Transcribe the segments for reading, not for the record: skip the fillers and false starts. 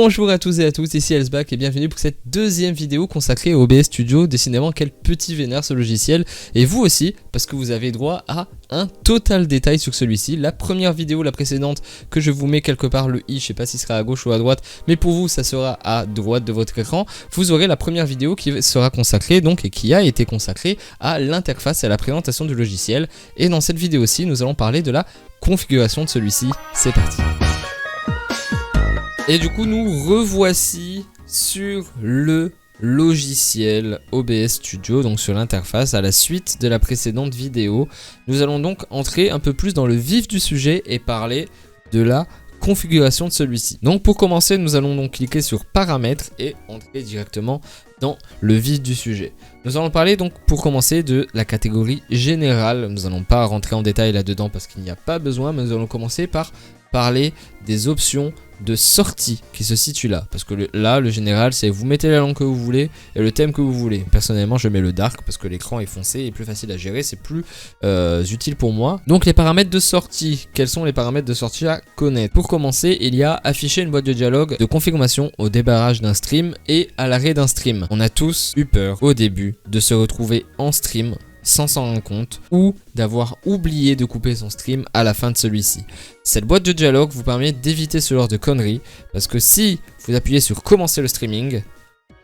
Bonjour à tous et à toutes, ici Elsbach et bienvenue pour cette deuxième vidéo consacrée au OBS Studio. Décidément quel petit vénère ce logiciel, et vous aussi parce que vous avez droit à un total détail sur celui-ci. La première vidéo, la précédente, que je vous mets quelque part le i, je sais pas si ce sera à gauche ou à droite, mais pour vous ça sera à droite de votre écran. Vous aurez la première vidéo qui sera consacrée donc et qui a été consacrée à l'interface et à la présentation du logiciel. Et dans cette vidéo-ci, nous allons parler de la configuration de celui-ci. C'est parti. Et du coup, nous revoici sur le logiciel OBS Studio, donc sur l'interface, à la suite de la précédente vidéo. Nous allons donc entrer un peu plus dans le vif du sujet et parler de la configuration de celui-ci. Donc pour commencer, nous allons donc cliquer sur paramètres et entrer directement dans le vif du sujet. Nous allons parler donc pour commencer de la catégorie générale. Nous n'allons pas rentrer en détail là-dedans parce qu'il n'y a pas besoin, mais nous allons commencer par parler des options de sortie qui se situent là, parce que là le général c'est vous mettez la langue que vous voulez et le thème que vous voulez. Personnellement je mets le dark parce que l'écran est foncé et plus facile à gérer, c'est plus utile pour moi. Donc les paramètres de sortie, quels sont les paramètres de sortie à connaître? Pour commencer, il y a afficher une boîte de dialogue de confirmation au débarrage d'un stream et à l'arrêt d'un stream. On a tous eu peur au début de se retrouver en stream sans s'en rendre compte ou d'avoir oublié de couper son stream à la fin de celui-ci. Cette boîte de dialogue vous permet d'éviter ce genre de conneries parce que si vous appuyez sur commencer le streaming,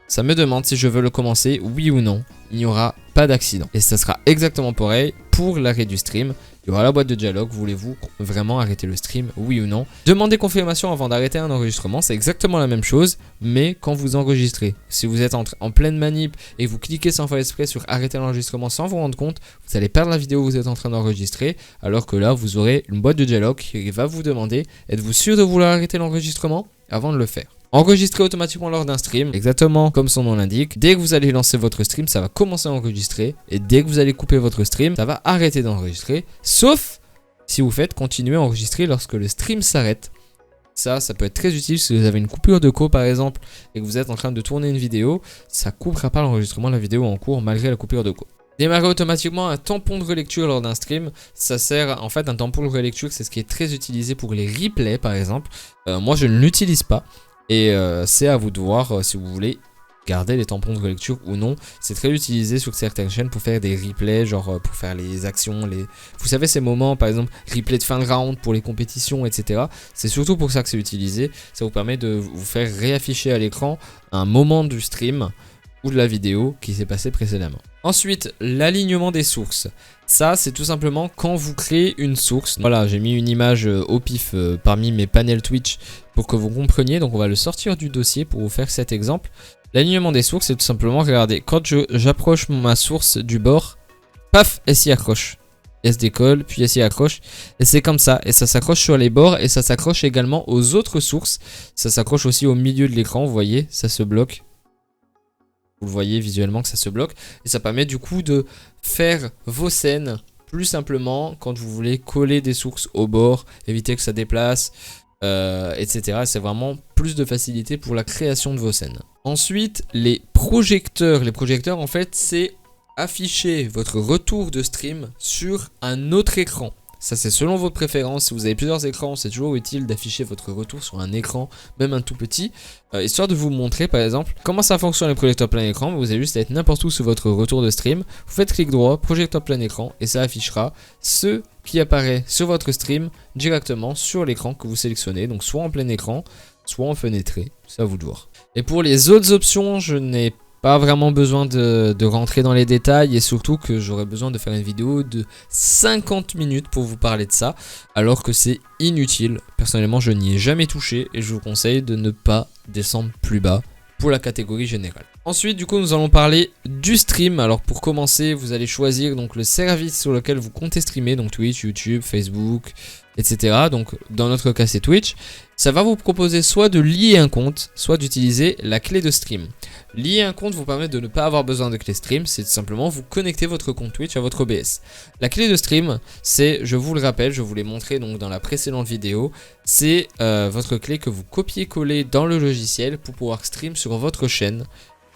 ça me demande si je veux le commencer, oui ou non. Il n'y aura pas d'accident. Et ça sera exactement pareil pour l'arrêt du stream. Il y aura la boîte de dialogue, voulez-vous vraiment arrêter le stream, oui ou non. Demandez confirmation avant d'arrêter un enregistrement, c'est exactement la même chose, mais quand vous enregistrez. Si vous êtes en pleine manip et vous cliquez sans faire exprès sur arrêter l'enregistrement sans vous rendre compte, vous allez perdre la vidéo que vous êtes en train d'enregistrer, alors que là vous aurez une boîte de dialogue qui va vous demander, êtes-vous sûr de vouloir arrêter l'enregistrement avant de le faire. Enregistrer automatiquement lors d'un stream, exactement comme son nom l'indique. Dès que vous allez lancer votre stream, ça va commencer à enregistrer. Et dès que vous allez couper votre stream, ça va arrêter d'enregistrer. Sauf si vous faites continuer à enregistrer lorsque le stream s'arrête. Ça peut être très utile si vous avez une coupure de co par exemple et que vous êtes en train de tourner une vidéo. Ça coupera pas l'enregistrement de la vidéo en cours malgré la coupure de co. Démarrer automatiquement un tampon de relecture lors d'un stream, ça sert en fait un tampon de relecture, c'est ce qui est très utilisé pour les replays par exemple. Moi je ne l'utilise pas. Et c'est à vous de voir si vous voulez garder les tampons de relecture ou non. C'est très utilisé sur certaines chaînes pour faire des replays, genre pour faire les actions, vous savez ces moments par exemple replay de fin de round pour les compétitions, etc. C'est surtout pour ça que c'est utilisé. Ça vous permet de vous faire réafficher à l'écran un moment du stream ou de la vidéo qui s'est passé précédemment. Ensuite, l'alignement des sources. Ça, c'est tout simplement quand vous créez une source. Voilà, j'ai mis une image au pif parmi mes panels Twitch pour que vous compreniez. Donc, on va le sortir du dossier pour vous faire cet exemple. L'alignement des sources, c'est tout simplement, regardez, quand j'approche ma source du bord, paf, elle s'y accroche. Elle se décolle, puis elle s'y accroche. Et c'est comme ça. Et ça s'accroche sur les bords et ça s'accroche également aux autres sources. Ça s'accroche aussi au milieu de l'écran, vous voyez, ça se bloque. Vous le voyez visuellement que ça se bloque. Et ça permet du coup de faire vos scènes plus simplement quand vous voulez coller des sources au bord, éviter que ça déplace, etc. C'est vraiment plus de facilité pour la création de vos scènes. Ensuite, les projecteurs. Les projecteurs, en fait, c'est afficher votre retour de stream sur un autre écran. Ça, c'est selon votre préférence. Si vous avez plusieurs écrans, c'est toujours utile d'afficher votre retour sur un écran, même un tout petit, histoire de vous montrer, par exemple, comment ça fonctionne les projecteurs plein écran. Vous avez juste à être n'importe où sur votre retour de stream. Vous faites clic droit, projecteur plein écran, et ça affichera ce qui apparaît sur votre stream directement sur l'écran que vous sélectionnez. Donc, soit en plein écran, soit en fenêtré. C'est à vous de voir. Et pour les autres options, je n'ai pas vraiment besoin de rentrer dans les détails et surtout que j'aurais besoin de faire une vidéo de 50 minutes pour vous parler de ça alors que c'est inutile. Personnellement, je n'y ai jamais touché et je vous conseille de ne pas descendre plus bas pour la catégorie générale. Ensuite, du coup, nous allons parler du stream. Alors pour commencer, vous allez choisir donc le service sur lequel vous comptez streamer, donc Twitch, YouTube, Facebook, etc. Donc dans notre cas, c'est Twitch. Ça va vous proposer soit de lier un compte, soit d'utiliser la clé de stream. Lier un compte vous permet de ne pas avoir besoin de clé stream, c'est tout simplement vous connecter votre compte Twitch à votre OBS. La clé de stream, c'est, je vous le rappelle, je vous l'ai montré donc dans la précédente vidéo, c'est votre clé que vous copiez-collez dans le logiciel pour pouvoir stream sur votre chaîne.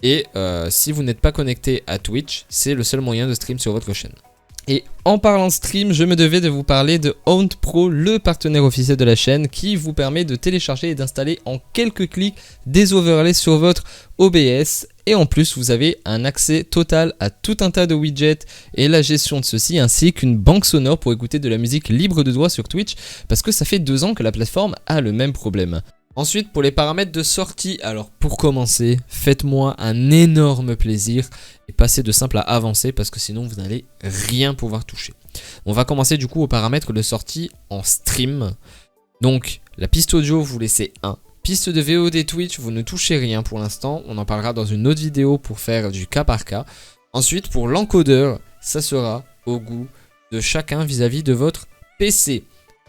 Et si vous n'êtes pas connecté à Twitch, c'est le seul moyen de stream sur votre chaîne. Et en parlant stream, je me devais de vous parler de Aunt Pro, le partenaire officiel de la chaîne qui vous permet de télécharger et d'installer en quelques clics des overlays sur votre OBS. Et en plus, vous avez un accès total à tout un tas de widgets et la gestion de ceux-ci, ainsi qu'une banque sonore pour écouter de la musique libre de droit sur Twitch, parce que ça fait 2 ans que la plateforme a le même problème. Ensuite, pour les paramètres de sortie, alors pour commencer, faites-moi un énorme plaisir et passez de simple à avancé parce que sinon vous n'allez rien pouvoir toucher. On va commencer du coup aux paramètres de sortie en stream. Donc la piste audio, vous laissez 1. Piste de VOD Twitch, vous ne touchez rien pour l'instant. On en parlera dans une autre vidéo pour faire du cas par cas. Ensuite, pour l'encodeur, ça sera au goût de chacun vis-à-vis de votre PC.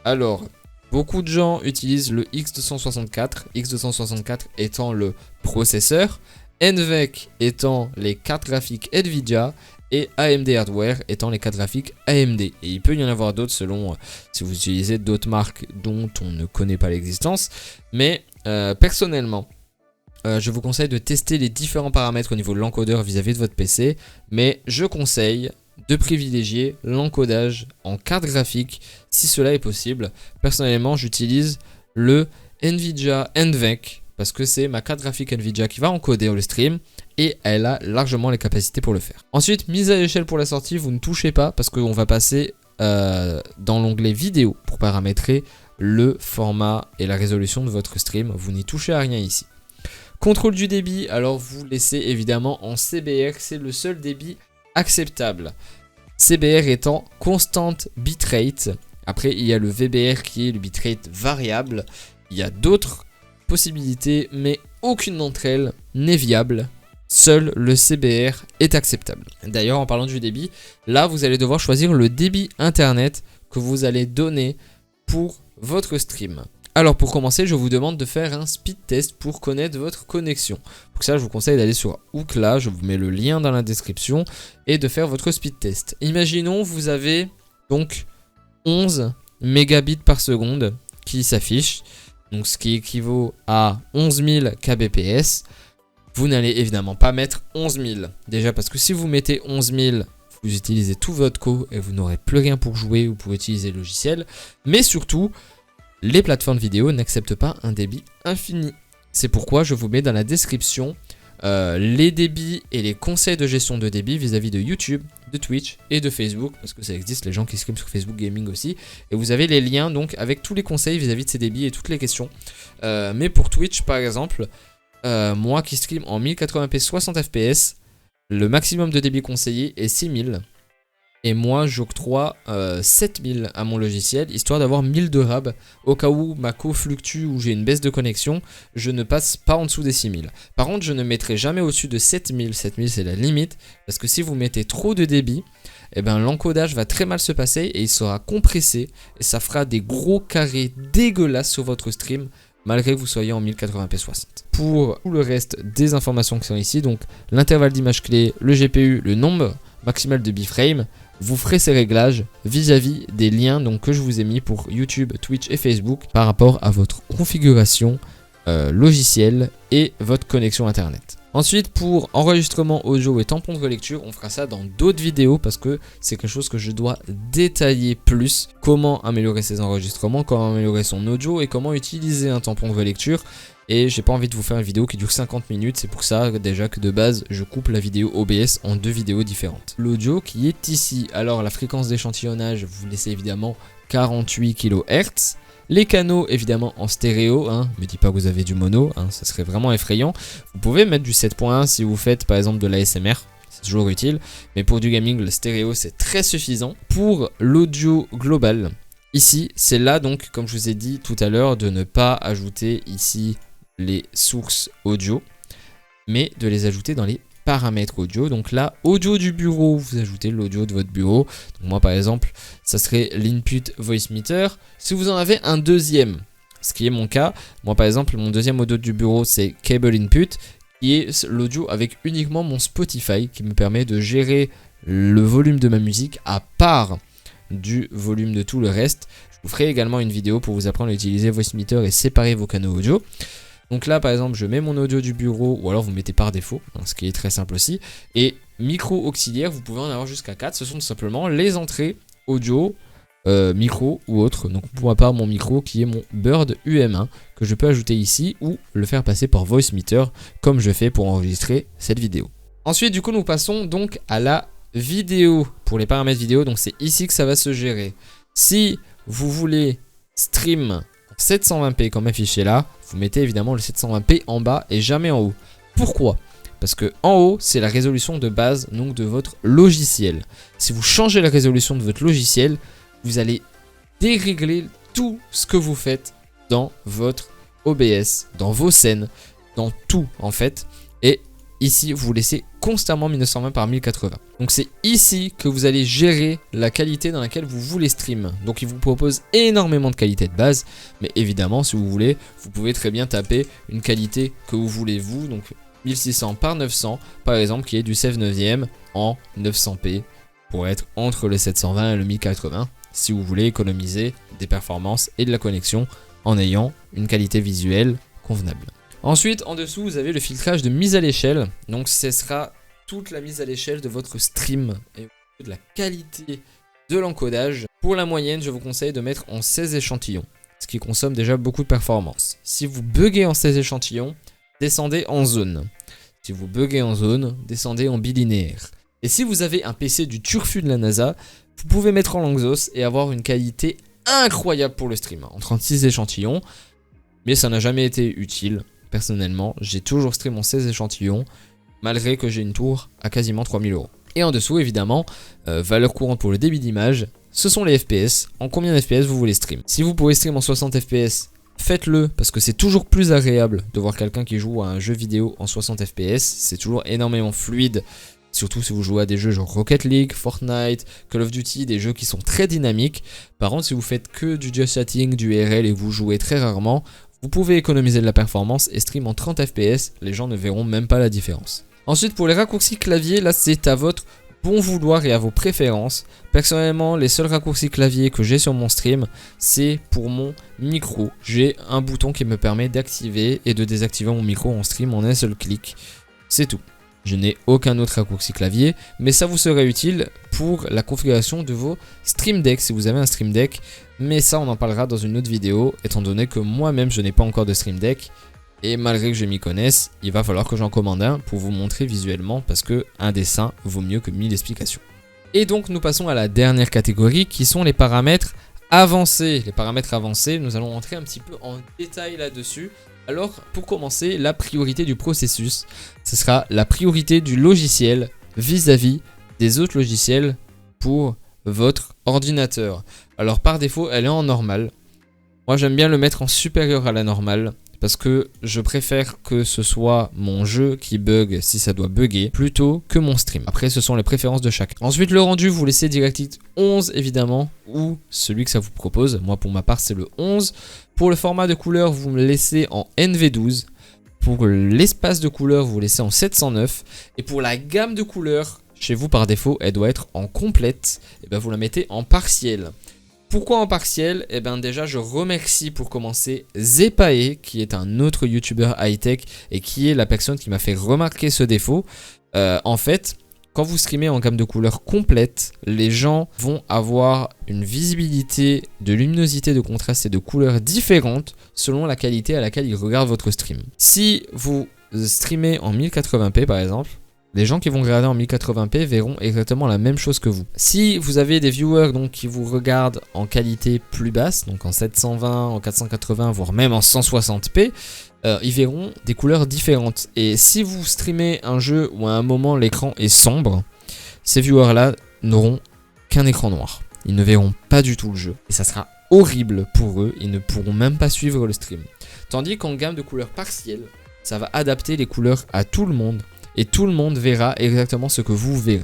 Alors, beaucoup de gens utilisent le X264, X264 étant le processeur, NVENC étant les cartes graphiques Nvidia et AMD Hardware étant les cartes graphiques AMD. Et il peut y en avoir d'autres selon si vous utilisez d'autres marques dont on ne connaît pas l'existence. Mais personnellement, je vous conseille de tester les différents paramètres au niveau de l'encodeur vis-à-vis de votre PC. Mais je conseille de privilégier l'encodage en carte graphique si cela est possible. Personnellement, j'utilise le Nvidia NVENC parce que c'est ma carte graphique Nvidia qui va encoder le stream et elle a largement les capacités pour le faire. Ensuite, mise à l'échelle pour la sortie, vous ne touchez pas parce qu'on va passer dans l'onglet vidéo pour paramétrer le format et la résolution de votre stream. Vous n'y touchez à rien ici. Contrôle du débit, alors vous laissez évidemment en CBR, c'est le seul débit acceptable. CBR étant constant bitrate. Après, il y a le VBR qui est le bitrate variable. Il y a d'autres possibilités, mais aucune d'entre elles n'est viable. Seul le CBR est acceptable. D'ailleurs, en parlant du débit, là, vous allez devoir choisir le débit internet que vous allez donner pour votre stream. Alors pour commencer, je vous demande de faire un speed test pour connaître votre connexion. Pour ça, je vous conseille d'aller sur Ookla, je vous mets le lien dans la description, et de faire votre speed test. Imaginons vous avez donc 11 mégabits par seconde qui s'affichent, donc ce qui équivaut à 11 000 kbps. Vous n'allez évidemment pas mettre 11 000. Déjà parce que si vous mettez 11 000, vous utilisez tout votre co et vous n'aurez plus rien pour jouer ou pour utiliser le logiciel. Mais surtout, les plateformes vidéo n'acceptent pas un débit infini. C'est pourquoi je vous mets dans la description les débits et les conseils de gestion de débit vis-à-vis de YouTube, de Twitch et de Facebook, parce que ça existe, les gens qui streament sur Facebook Gaming aussi. Et vous avez les liens donc avec tous les conseils vis-à-vis de ces débits et toutes les questions. Mais pour Twitch par exemple, moi qui stream en 1080p 60 fps, le maximum de débit conseillé est 6000. Et moi j'octroie 7000 à mon logiciel, histoire d'avoir 1000 de rab. Au cas où ma co fluctue ou j'ai une baisse de connexion, je ne passe pas en dessous des 6000. Par contre, je ne mettrai jamais au-dessus de 7000. 7000 c'est la limite, parce que si vous mettez trop de débit, eh ben, l'encodage va très mal se passer et il sera compressé. Et ça fera des gros carrés dégueulasses sur votre stream, malgré que vous soyez en 1080p 60. Pour tout le reste des informations qui sont ici, donc l'intervalle d'image clé, le GPU, le nombre maximal de biframe, vous ferez ces réglages vis-à-vis des liens donc, que je vous ai mis pour YouTube, Twitch et Facebook par rapport à votre configuration logicielle et votre connexion internet. Ensuite, pour enregistrement audio et tampon de relecture, on fera ça dans d'autres vidéos parce que c'est quelque chose que je dois détailler plus. Comment améliorer ses enregistrements, comment améliorer son audio et comment utiliser un tampon de relecture. Et j'ai pas envie de vous faire une vidéo qui dure 50 minutes, c'est pour ça déjà que de base je coupe la vidéo OBS en 2 vidéos différentes. L'audio qui est ici, alors la fréquence d'échantillonnage, vous laissez évidemment 48 kHz. Les canaux évidemment en stéréo, me dites pas que vous avez du mono, ça serait vraiment effrayant. Vous pouvez mettre du 7.1 si vous faites par exemple de l'ASMR, c'est toujours utile. Mais pour du gaming, le stéréo c'est très suffisant. Pour l'audio global, ici c'est là donc comme je vous ai dit tout à l'heure de ne pas ajouter ici les sources audio, mais de les ajouter dans les paramètres audio. Donc là, audio du bureau, vous ajoutez l'audio de votre bureau. Donc moi par exemple, ça serait l'input voice meter. Si vous en avez un deuxième, ce qui est mon cas, moi par exemple, mon deuxième audio du bureau, c'est cable input, qui est l'audio avec uniquement mon Spotify, qui me permet de gérer le volume de ma musique à part du volume de tout le reste. Je vous ferai également une vidéo pour vous apprendre à utiliser voice meter et séparer vos canaux audio. Donc là par exemple je mets mon audio du bureau, ou alors vous mettez par défaut, hein, ce qui est très simple aussi. Et micro auxiliaire, vous pouvez en avoir jusqu'à 4, ce sont tout simplement les entrées audio, micro ou autre. Donc pour ma part mon micro qui est mon Bird UM1 que je peux ajouter ici ou le faire passer par Voicemeeter comme je fais pour enregistrer cette vidéo. Ensuite du coup nous passons donc à la vidéo. Pour les paramètres vidéo, donc c'est ici que ça va se gérer. Si vous voulez stream en 720p comme affiché là, vous mettez évidemment le 720p en bas et jamais en haut. Pourquoi ? Parce que en haut, c'est la résolution de base donc de votre logiciel. Si vous changez la résolution de votre logiciel, vous allez dérégler tout ce que vous faites dans votre OBS, dans vos scènes, dans tout en fait. Et ici, vous laissez constamment 1920 par 1080. Donc c'est ici que vous allez gérer la qualité dans laquelle vous voulez stream. Donc il vous propose énormément de qualité de base. Mais évidemment, si vous voulez, vous pouvez très bien taper une qualité que vous voulez vous. Donc 1600 par 900 par exemple, qui est du 7/9 en 900p pour être entre le 720 et le 1080. Si vous voulez économiser des performances et de la connexion en ayant une qualité visuelle convenable. Ensuite, en dessous, vous avez le filtrage de mise à l'échelle. Donc, ce sera toute la mise à l'échelle de votre stream et de la qualité de l'encodage. Pour la moyenne, je vous conseille de mettre en 16 échantillons, ce qui consomme déjà beaucoup de performance. Si vous buguez en 16 échantillons, descendez en zone. Si vous buguez en zone, descendez en bilinéaire. Et si vous avez un PC du turfu de la NASA, vous pouvez mettre en Lanczos et avoir une qualité incroyable pour le stream, en 36 échantillons. Mais ça n'a jamais été utile. Personnellement, j'ai toujours stream en 16 échantillons, malgré que j'ai une tour à quasiment 3000 €. Et en dessous, évidemment, valeur courante pour le débit d'image, ce sont les FPS. En combien de FPS vous voulez stream? Si vous pouvez stream en 60 FPS, faites-le, parce que c'est toujours plus agréable de voir quelqu'un qui joue à un jeu vidéo en 60 FPS. C'est toujours énormément fluide, surtout si vous jouez à des jeux genre Rocket League, Fortnite, Call of Duty, des jeux qui sont très dynamiques. Par contre, si vous faites que du just chatting, du RL et vous jouez très rarement, vous pouvez économiser de la performance et stream en 30 FPS, les gens ne verront même pas la différence. Ensuite, pour les raccourcis clavier, là c'est à votre bon vouloir et à vos préférences. Personnellement, les seuls raccourcis clavier que j'ai sur mon stream, c'est pour mon micro. J'ai un bouton qui me permet d'activer et de désactiver mon micro en stream en un seul clic. C'est tout. Je n'ai aucun autre raccourci clavier, mais ça vous serait utile pour la configuration de vos Stream Deck, si vous avez un Stream Deck. Mais ça, on en parlera dans une autre vidéo, étant donné que moi-même, je n'ai pas encore de Stream Deck. Et malgré que je m'y connaisse, il va falloir que j'en commande un pour vous montrer visuellement, parce que un dessin vaut mieux que 1000 explications. Et donc, nous passons à la dernière catégorie, qui sont les paramètres avancés. Les paramètres avancés, nous allons entrer un petit peu en détail là-dessus. Alors, pour commencer, la priorité du processus, ce sera la priorité du logiciel vis-à-vis des autres logiciels pour votre ordinateur. Alors, par défaut, elle est en normal. Moi, j'aime bien le mettre en supérieur à la normale parce que je préfère que ce soit mon jeu qui bug si ça doit bugger plutôt que mon stream. Après, ce sont les préférences de chacun. Ensuite, le rendu, vous laissez DirectX 11 évidemment ou celui que ça vous propose. Moi, pour ma part, c'est le 11. Pour le format de couleur, vous me laissez en NV12. Pour l'espace de couleur, vous laissez en 709. Et pour la gamme de couleurs, chez vous par défaut, elle doit être en complète. Et bien, vous la mettez en partiel. Pourquoi en partiel? Eh bien déjà je remercie pour commencer Zepae qui est un autre youtubeur high-tech et qui est la personne qui m'a fait remarquer ce défaut. En fait, quand vous streamez en gamme de couleurs complète, les gens vont avoir une visibilité de luminosité, de contraste et de couleurs différentes selon la qualité à laquelle ils regardent votre stream. Si vous streamez en 1080p par exemple, les gens qui vont regarder en 1080p verront exactement la même chose que vous. Si vous avez des viewers donc, qui vous regardent en qualité plus basse, donc en 720, en 480, voire même en 160p, ils verront des couleurs différentes. Et si vous streamez un jeu où à un moment l'écran est sombre, ces viewers-là n'auront qu'un écran noir. Ils ne verront pas du tout le jeu. Et ça sera horrible pour eux, ils ne pourront même pas suivre le stream. Tandis qu'en gamme de couleurs partielles, ça va adapter les couleurs à tout le monde. Et tout le monde verra exactement ce que vous verrez.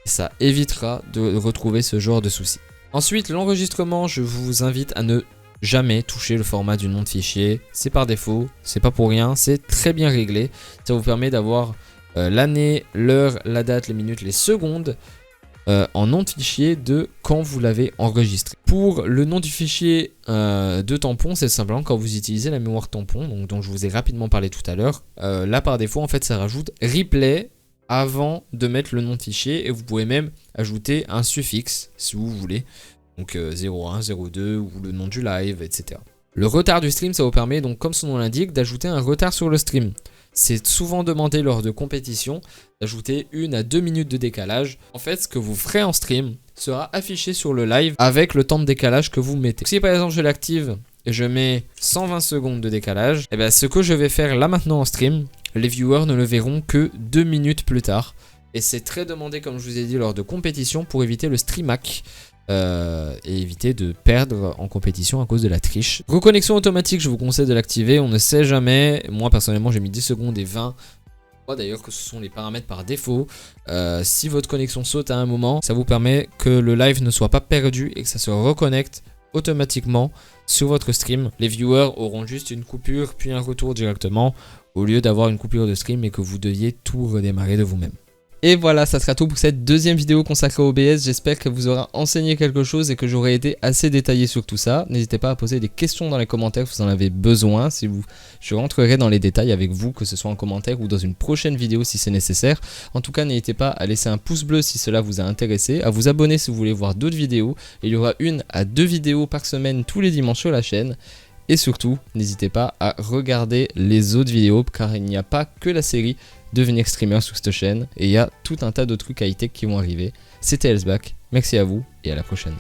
Et ça évitera de retrouver ce genre de soucis. Ensuite, l'enregistrement, je vous invite à ne jamais toucher le format du nom de fichier. C'est par défaut, c'est pas pour rien, c'est très bien réglé. Ça vous permet d'avoir l'année, l'heure, la date, les minutes, les secondes en nom de fichier de quand vous l'avez enregistré. Pour le nom du fichier de tampon, c'est simplement quand vous utilisez la mémoire tampon, donc dont je vous ai rapidement parlé tout à l'heure. Là par défaut en fait ça rajoute replay avant de mettre le nom de fichier, et vous pouvez même ajouter un suffixe si vous voulez, donc 01, 02 ou le nom du live, etc. Le retard du stream, ça vous permet donc, comme son nom l'indique, d'ajouter un retard sur le stream. C'est souvent demandé lors de compétitions d'ajouter 1 à 2 minutes de décalage. En fait, ce que vous ferez en stream sera affiché sur le live avec le temps de décalage que vous mettez. Si par exemple je l'active et je mets 120 secondes de décalage, et bien ce que je vais faire là maintenant en stream, les viewers ne le verront que 2 minutes plus tard. Et c'est très demandé, comme je vous ai dit, lors de compétitions pour éviter le stream hack. Et éviter de perdre en compétition à cause de la triche. Reconnexion automatique, je vous conseille de l'activer, on ne sait jamais. Moi personnellement j'ai mis 10 secondes et 20. Je crois d'ailleurs que ce sont les paramètres par défaut. Si votre connexion saute à un moment, ça vous permet que le live ne soit pas perdu et que ça se reconnecte automatiquement sur votre stream. Les viewers auront juste une coupure puis un retour directement, au lieu d'avoir une coupure de stream et que vous deviez tout redémarrer de vous-même. Et voilà, ça sera tout pour cette deuxième vidéo consacrée au OBS. J'espère que vous aura enseigné quelque chose et que j'aurai été assez détaillé sur tout ça. N'hésitez pas à poser des questions dans les commentaires si vous en avez besoin. Je rentrerai dans les détails avec vous, que ce soit en commentaire ou dans une prochaine vidéo si c'est nécessaire. En tout cas, n'hésitez pas à laisser un pouce bleu si cela vous a intéressé, à vous abonner si vous voulez voir d'autres vidéos. Il y aura 1 à 2 vidéos par semaine tous les dimanches sur la chaîne. Et surtout, n'hésitez pas à regarder les autres vidéos, car il n'y a pas que la série Devenir streamer sur cette chaîne, et il y a tout un tas de trucs high-tech qui vont arriver. C'était Elsbach, merci à vous et à la prochaine.